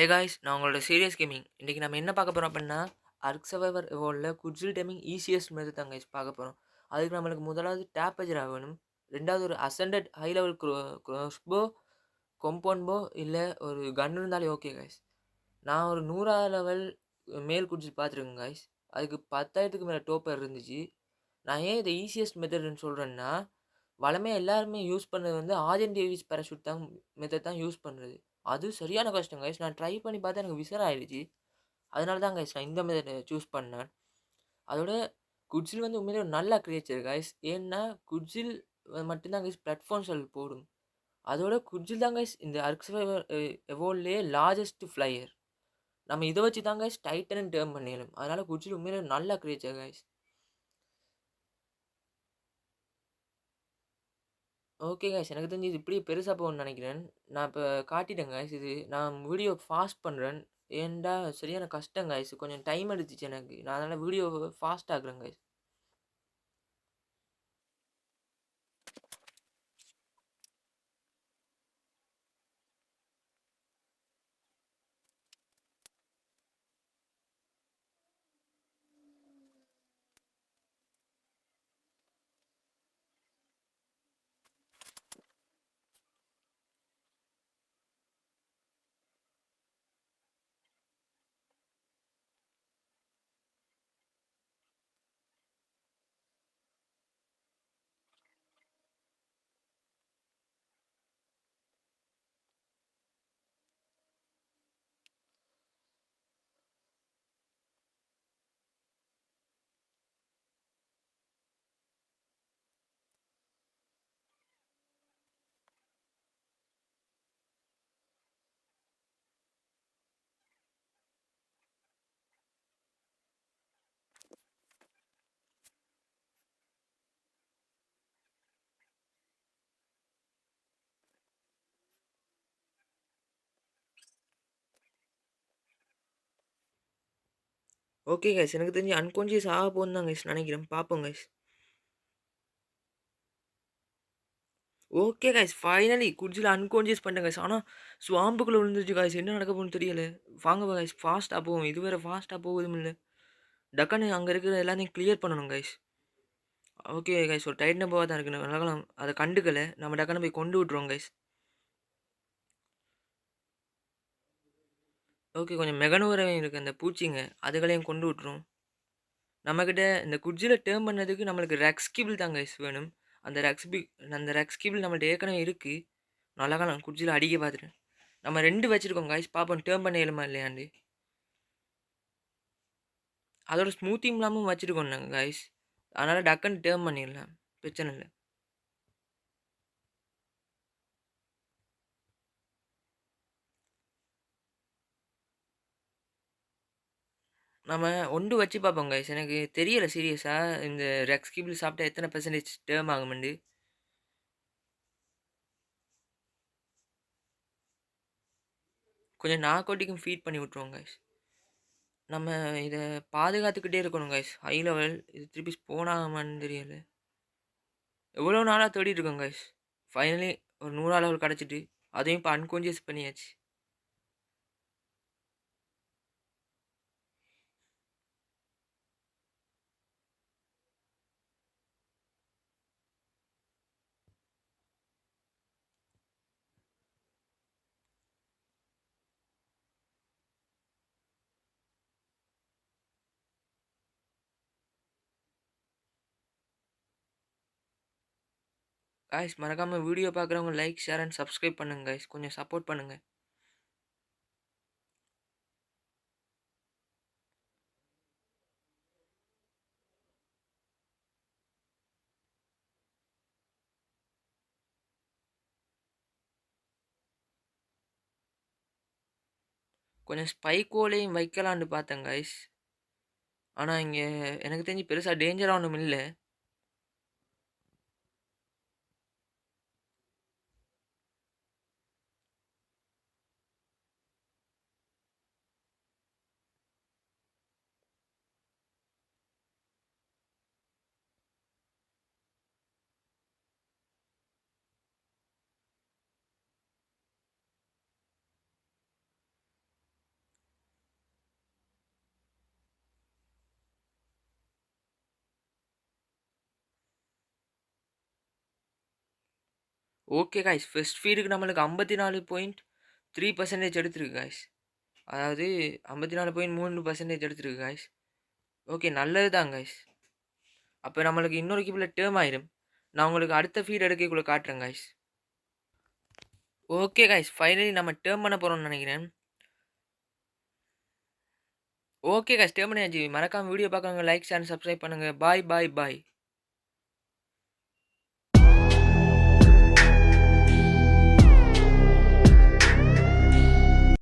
Hey guys! நான் உங்களோட serious gaming. இன்னைக்கு நம்ம என்ன பார்க்க போறோம் அப்டின்னா, அர்க் சர்வைவர் எவோல்ட்ல குட்ஸில் டைமிங் ஈசியஸ்ட் மெத்தட் தான் கைஸ் பார்க்க போறோம். அதுக்கு நம்மளுக்கு முதலாவது டேப்பேஜரா வேணும். 2வது ஒரு அசெண்டட் ஹை லெவல் க்ரோஸ்போ, காம்பவுண்ட் போ இல்ல ஒரு கன் இருந்தாலே ஓகே கைஸ். நான் ஒரு 100வது லெவல் மேல் குட்ஸில் பார்த்துருக்கேன் கைஸ். அதுக்கு 10,000க்கு மேல டோப்பர் இருந்துச்சு. நான் ஏன் இத ஈசியஸ்ட் மெத்தட்ன்னு சொல்றேன்னா, வழமையா எல்லாருமே யூஸ் பண்ணது வந்து ஆர்ஜென்ட் டேவிஸ் பாராசூட் தான் மெத்தட் தான் யூஸ் பண்றது. அது சரியான கஷ்டம் கைஸ். நான் ட்ரை பண்ணி பார்த்தேன் எனக்கு விசர் ஆயிடுச்சு. அதனால தான் கைஸ் நான் இந்த மெத்தட சூஸ் பண்ணேன். அதோட குட்ஸில் வந்து உண்மையிலே ஒரு நல்ல கிரியேச்சர் கைஸ். ஏன்னா குட்ஸில் மட்டும் தான் கைஸ் பிளாட்ஃபார்ம் ஷெல் போடும். அதோட குட்ஸில் தான் கைஸ் இந்த அர்க் சர்வைவர் எவோல்ட்லயே லார்ஜஸ்ட் ஃப்ளையர். நம்ம இத வச்சு தான் கைஸ் டைட்டன்னு டர்ன் பண்ணிடலாம். அதனால குட்ஸில் உண்மையிலே ஒரு நல்ல கிரியேச்சர் கைஸ். Okay guys. எனக்கு தெரிஞ்சு இது இப்படியே பெருசா போகும்னு நெனைக்கிறேன். நான் இப்ப காட்டிட்டேன் கைஸ். இது நான் வீடியோ ஃபாஸ்ட் பண்றேன். ஏன்டா சரியான கஷ்டம் கைஸ். கொஞ்சம் டைம் எடுத்துச்சு எனக்கு. நான் அதனால வீடியோவ ஃபாஸ்ட் ஆக்குறேன் கைஸ். Okay guys. எனக்கு தெரிஞ்சு அன்கான்ஷியஸ் ஆக போகுதுன்னு தான் கைஸ் நெனைக்கிறேன். பார்ப்போம் கைஸ். Okay guys. ஃபைனலி குட்ஸில அன்கான்ஷியஸ் பண்ணிட்டேன் கைஸ். ஆனா ஸ்வாம்புக்குள்ள விழுந்துருச்சு கைஸ். என்ன நடக்க போகுதுன்னு தெரியல. வாங்க கைஸ் ஃபாஸ்ட்டா போவோம். இது வேற ஃபாஸ்ட்டா போகுதுமில்ல. டக்குன்னு அங்க இருக்கிற எல்லாத்தையும் கிளியர் பண்ணணும் கைஸ். Okay guys. ஒரு டைட்டன் போவா தான் இருக்கு. நல்லகாலம் அத கண்டுக்கல. நம்ம டக்குன்னு போய் கொண்டு விட்டுருவோம் கைஸ். ஓகே. கொஞ்சம் மெகனோவரையும் இருக்கு அந்த பூச்சிங்க. அதுகளையும் கொண்டு விட்டுரும். நம்மகிட்ட இந்த குட்ஸில டர்ன் பண்ணதுக்கு நம்மளுக்கு ரெக்ஸ் கிபிள் தான் கைஸ் வேணும். அந்த ரெக்ஸ் கிபிள் நம்மள்ட்ட ஏற்கனவே இருக்கு. அழகா நான் குட்ஸில அடிக்க பார்த்துட்டேன். நம்ம 2 வச்சிருக்கோம் கைஸ். பார்ப்போம் டர்ன் பண்ண இயலுமா இல்லையாண்டு. அதோட ஸ்மூத்திங் இல்லாம வச்சிருக்கோம் நாங்க கைஸ். அதனால டக்குன்னு டர்ன் பண்ணிடலாம். பிரச்சனை இல்ல. நம்ம ஒண்டு வச்சு பார்ப்போம் கைஸ். எனக்கு தெரியல சீரியஸா இந்த ரெக்ஸ் கிபிள் சாப்பிட்டா எத்தன பெர்சன்டேஜ் டர்ன் ஆகும்ண்டு. கொஞ்சம் நார்கோட்டிக்கும் ஃபீட் பண்ணி விட்டுருவோம் கைஸ். நம்ம இத பாதுகாத்துக்கிட்டே இருக்கணும் கைஸ். ஹை லெவல் இது திருப்பி ஸ்பான் ஆகுமான்னு தெரியல. எவ்வளோ நாளா தேடிட்டு இருக்கோம் கைஸ். ஃபைனலி ஒரு 100 லெவல் கிடச்சிட்டு. அதையும் இப்போ அன்கான்ஷியஸ் பண்ணியாச்சு. காய்ஸ் மறக்காம வீடியோ பார்க்குறவங்க லைக், ஷேர் அண்ட் சப்ஸ்கிரைப் பண்ணுங்க காய்ஸ். கொஞ்சம் சப்போர்ட் பண்ணுங்க. கொஞ்சம் ஸ்பைக்கோலையும் வைக்கலான்னு பார்த்தேன் காய்ஸ். ஆனா இங்க எனக்கு தெரிஞ்சு பெருசா டேஞ்சரா ஒண்ணும் இல்ல. Okay guys. ஃபர்ஸ்ட் ஃபீடுக்கு நம்மளுக்கு 54.3% எடுத்திருக்கு காய்ஸ். அதாவது 54.3% எடுத்திருக்கு காய்ஸ். ஓகே நல்லது தான் காய்ஸ். அப்ப நம்மளுக்கு இன்னொரு கிப்ல டர்ம் ஆயிரும். நான் உங்களுக்கு அடுத்த ஃபீட் எடுக்கக்குள்ள காட்டுறேன் காய்ஸ். Okay guys. ஃபைனலி நம்ம டர்ம் பண்ண போறோம்னு நெனைக்கிறேன். ஓகே காய்ஸ் டர்ம் பண்ணியாச்சு. மறக்காம வீடியோ பார்க்கறவங்க லைக், ஷேர், சப்ஸ்கிரைப் பண்ணுங்க. பாய், பாய், பாய்.